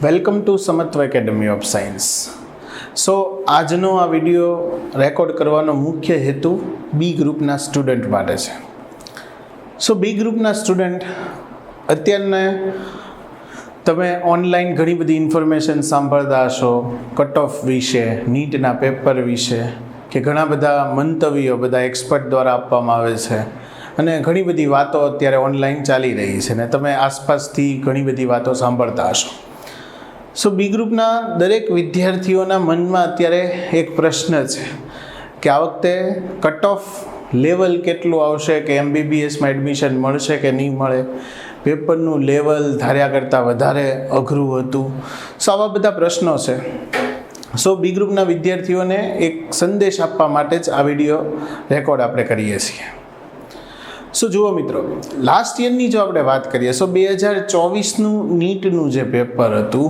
Welcome to Samatva academy of science. So આજનો આ video record કરવાનો મુખ્ય હેતુ બી ગ્રુપના સ્ટુડન્ટ માટે છે. સો બી ગ્રુપના સ્ટુડન્ટ અત્યારને તમે ઓનલાઈન ઘણી બધી ઇન્ફોર્મેશન સાંભળતા હશો કટ ઓફ વિશે, નીટના પેપર વિશે, કે ઘણા બધા મંતવ્યો બધા એક્સપર્ટ દ્વારા આપવામાં આવે છે અને ઘણી બધી વાતો અત્યારે ઓનલાઈન ચાલી રહી છે ને તમે આસપાસથી ઘણી બધી વાતો સાંભળતા હશો. સો બી ગ્રુપના દરેક વિદ્યાર્થીઓના મનમાં અત્યારે એક પ્રશ્ન છે કે આ વખતે કટ ઓફ લેવલ કેટલું આવશે, કે MBBSમાં એડમિશન મળશે કે નહીં મળે, પેપરનું લેવલ ધાર્યા કરતાં વધારે અઘરું હતું. સો આવા બધા પ્રશ્નો છે. સો બી ગ્રુપના વિદ્યાર્થીઓને એક સંદેશ આપવા માટે જ આ વિડીયો રેકોર્ડ આપણે કરીએ છીએ. સો જુઓ મિત્રો, લાસ્ટ યરની જો આપણે વાત કરીએ, સો 2024નું નીટનું જે પેપર હતું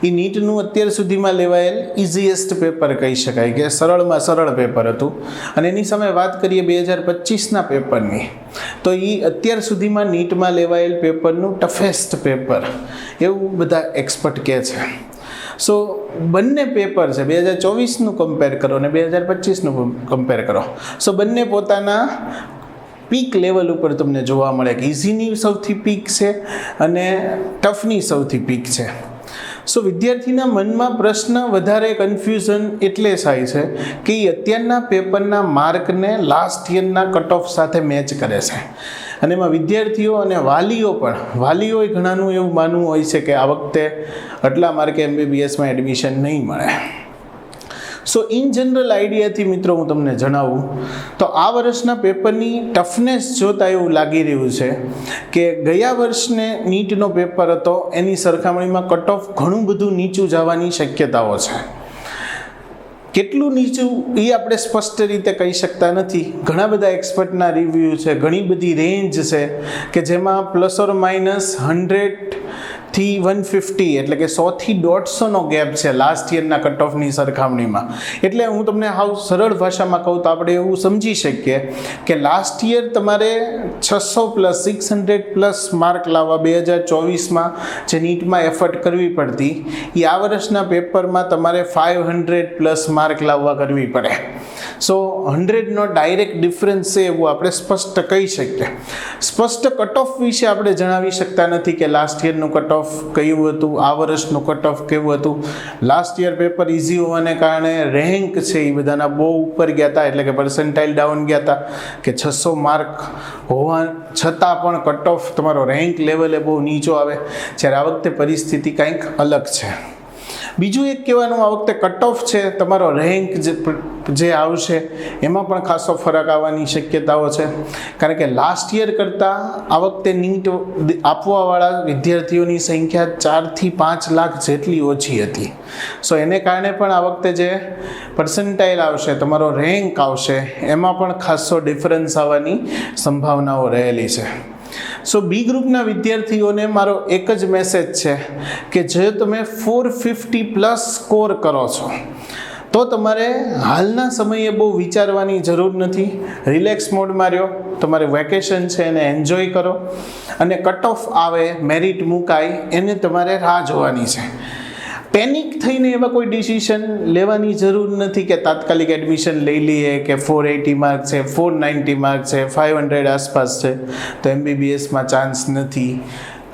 એ નીટનું અત્યાર સુધીમાં લેવાયેલ ઇઝીએસ્ટ પેપર કહી શકાય, કે સરળમાં સરળ પેપર હતું. અને એની સામે વાત કરીએ 2025ના પેપરની, તો એ અત્યાર સુધીમાં નીટમાં લેવાયેલ પેપરનું ટફેસ્ટ પેપર એવું બધા એક્સપર્ટ કહે છે. સો બંને પેપર છે, 2024નું કમ્પેર કરો અને 2025નું કમ્પેર કરો, સો બંને પોતાના પીક લેવલ ઉપર તમને જોવા મળે કે ઇઝીની સૌથી પીક છે અને ટફની સૌથી પીક છે. સો વિદ્યાર્થીના મનમાં પ્રશ્ન વધારે કન્ફ્યુઝન એટલે થાય છે કે એ અત્યારના પેપરના માર્કને લાસ્ટ યરના કટ ઓફ સાથે મેચ કરે છે. અને એમાં વિદ્યાર્થીઓ અને વાલીઓએ ઘણાનું એવું માનવું હોય છે કે આ વખતે આટલા માર્કે MBBSમાં એડમિશન નહીં મળે. સો ઇન જનરલ આઈડિયાથી મિત્રો હું તમને જણાવું તો આ વર્ષના પેપરની ટફનેસ જોતાં એવું લાગી રહ્યું છે કે ગયા વર્ષને નીટનો પેપર હતો એની સરખામણીમાં કટ ઓફ ઘણું બધું નીચું જવાની શક્યતાઓ છે. કેટલું નીચું એ આપણે સ્પષ્ટ રીતે કહી શકતા નથી. ઘણા બધા એક્સપર્ટના રિવ્યૂ છે, ઘણી બધી રેન્જ છે કે જેમાં ±100 થી 150 એટલે કે 100 થી 150નો ગેપ છે લાસ્ટ યરના કટ ઓફની સરખામણીમાં. એટલે હું તમને હાવ સરળ ભાષામાં કહું તો આપણે એવું સમજી શકીએ કે લાસ્ટ યર તમારે 600+, 600+ માર્ક લાવવા 2024માં જે નીટમાં એફર્ટ કરવી પડતી એ આ વર્ષના પેપરમાં તમારે 500+ માર્ક લાવવા કરવી પડે. સો 100નો ડાયરેક્ટ ડિફરન્સ છે એવું આપણે સ્પષ્ટ કહી શકીએ. સ્પષ્ટ કટ ઓફ વિશે આપણે જણાવી શકતા નથી કે લાસ્ટ યરનું કટ ઓફ કયું હતું, આ વર્ષનું કટ ઓફ કેવું હતું. લાસ્ટ યર પેપર ઇઝી હોવાને કારણે રેન્ક છે એ બધાના બહુ ઉપર ગયા હતા, એટલે કે પર્સન્ટાઇલ ડાઉન ગયા હતા કે 600 માર્ક હોવા છતાં પણ કટ ઓફ તમારો રેન્ક લેવલે બહુ નીચો આવે. જ્યારે આ વખતે પરિસ્થિતિ કંઈક અલગ છે. બીજું એક કહેવાનું, આ વખતે કટ ઓફ છે તમારો રેન્ક જે આવશે એમાં પણ ખાસો ફરક આવવાની શક્યતાઓ છે. કારણ કે લાસ્ટ યર કરતાં આ વખતે નીટ આપવાવાળા વિદ્યાર્થીઓની સંખ્યા 4 થી 5 લાખ જેટલી ઓછી હતી. સો એને કારણે પણ આ વખતે જે પર્સન્ટાઇલ આવશે, તમારો રેન્ક આવશે, એમાં પણ ખાસો ડિફરન્સ આવવાની સંભાવનાઓ રહેલી છે. સો બી ગ્રુપના વિદ્યાર્થીઓને મારો એક જ મેસેજ છે કે જો તમે 450+ સ્કોર કરો છો તો તમારે હાલના સમયે બહુ વિચારવાની જરૂર નથી. રિલેક્સ મોડમાં રહ્યો, તમારે વેકેશન છે એને એન્જોય કરો અને કટ ઓફ આવે, મેરિટ મુકાય એને તમારે રાહ જોવાની છે. પેનિક થઈને એવા કોઈ ડિસિઝન લેવાની જરૂર નથી કે તાત્કાલિક એડમિશન લઈ લઈએ કે 480 માર્ક છે, 490 માર્ક છે, 500 આસપાસ છે તો MBBSમાં ચાન્સ નથી.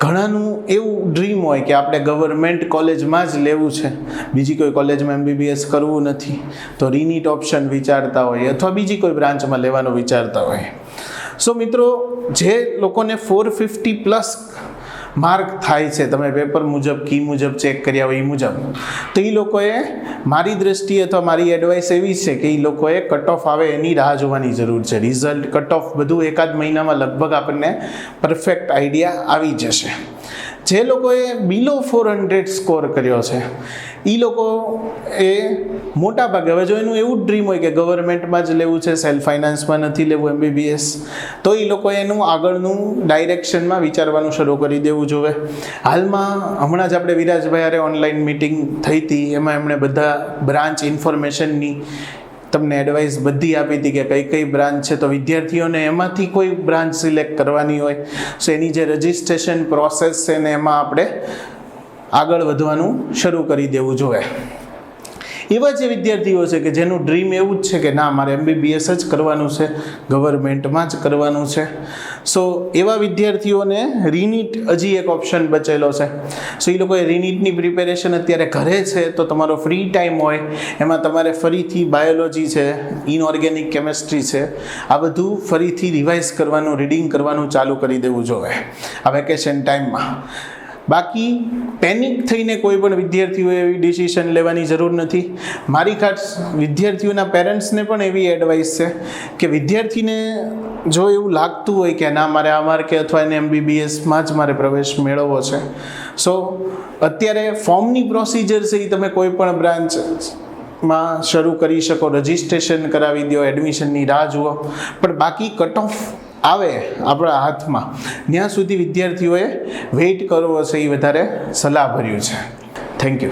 ઘણાનું એવું ડ્રીમ હોય કે આપણે ગવર્મેન્ટ કોલેજમાં જ લેવું છે, બીજી કોઈ કોલેજમાં MBBS કરવું નથી, તો રીનીટ ઓપ્શન વિચારતા હોય અથવા બીજી કોઈ બ્રાન્ચમાં લેવાનું વિચારતા હોય. સો મિત્રો, જે લોકોને 450+ માર્ક થાય છે, તમે પેપર મુજબ કી મુજબ ચેક કર્યા હોય એ મુજબ, તો એ લોકોએ મારી દ્રષ્ટિએ અથવા મારી એડવાઇસ એવી છે કે એ લોકોએ કટ ઓફ આવે એની રાહ જોવાની જરૂર છે. રિઝલ્ટ, કટ ઓફ બધું એકાદ મહિનામાં લગભગ આપણને પરફેક્ટ આઈડિયા આવી જશે. જે લોકોએ બિલો 400 સ્કોર કર્યો છે એ લોકો એ મોટા ભાગે, હવે જો એનું એવું જ ડ્રીમ હોય કે ગવર્મેન્ટમાં જ લેવું છે, સેલ્ફ ફાઇનાન્સમાં નથી લેવું MBBS, તો એ લોકોએ એનું આગળનું ડાયરેક્શનમાં વિચારવાનું શરૂ કરી દેવું જોઈએ. હાલમાં હમણાં જ આપણે વિરાજભાઈ હારે ઓનલાઈન મિટિંગ થઈ હતી, એમાં એમણે બધા બ્રાન્ચ ઇન્ફોર્મેશનની તમને એડવાઇસ બધી આપી હતી કે કઈ કઈ બ્રાન્ચ છે, તો વિદ્યાર્થીઓને એમાંથી કોઈ બ્રાન્ચ સિલેક્ટ કરવાની હોય સો એની જે રજિસ્ટ્રેશન પ્રોસેસ છે ને એમાં આપણે આગળ વધવાનું શરૂ કરી દેવું જોઈએ. એવા જે વિદ્યાર્થીઓ છે કે જેનું ડ્રીમ એવું જ છે કે ના મારે MBBS જ કરવાનું છે, ગવર્મેન્ટમાં જ કરવાનું છે, સો એવા વિદ્યાર્થીઓને રીનીટ હજી એક ઓપ્શન બચેલો છે. સો એ લોકોએ રીનીટની પ્રિપેરેશન અત્યારે ઘરે છે, તો તમારો ફ્રી ટાઈમ હોય એમાં તમારે ફરીથી બાયોલોજી છે, ઇનઓર્ગેનિક કેમેસ્ટ્રી છે, આ બધું ફરીથી રિવાઇઝ કરવાનું, રીડિંગ કરવાનું ચાલુ કરી દેવું જોઈએ આ વેકેશન ટાઈમમાં. બાકી પેનિક થઈને કોઈ પણ વિદ્યાર્થીઓએ એવી ડિસિઝન લેવાની જરૂર નથી. મારી ખાસ વિદ્યાર્થીઓના પેરેન્ટ્સને પણ એવી એડવાઇસ છે કે વિદ્યાર્થીને જો એવું લાગતું હોય કે ના મારે આ માર્કે અથવા એને MBBSમાં જ મારે પ્રવેશ મેળવવો છે, સો અત્યારે ફોર્મની પ્રોસિજર છે એ તમે કોઈ પણ બ્રાન્ચમાં શરૂ કરી શકો, રજિસ્ટ્રેશન કરાવી દો, એડમિશનની રાહ જુઓ. પણ બાકી કટ ઓફ આવે આપણા હાથમાં ત્યાં સુધી વિદ્યાર્થીઓએ વેઇટ કરવો છે એ વધારે સલાહભર્યું છે. Thank you.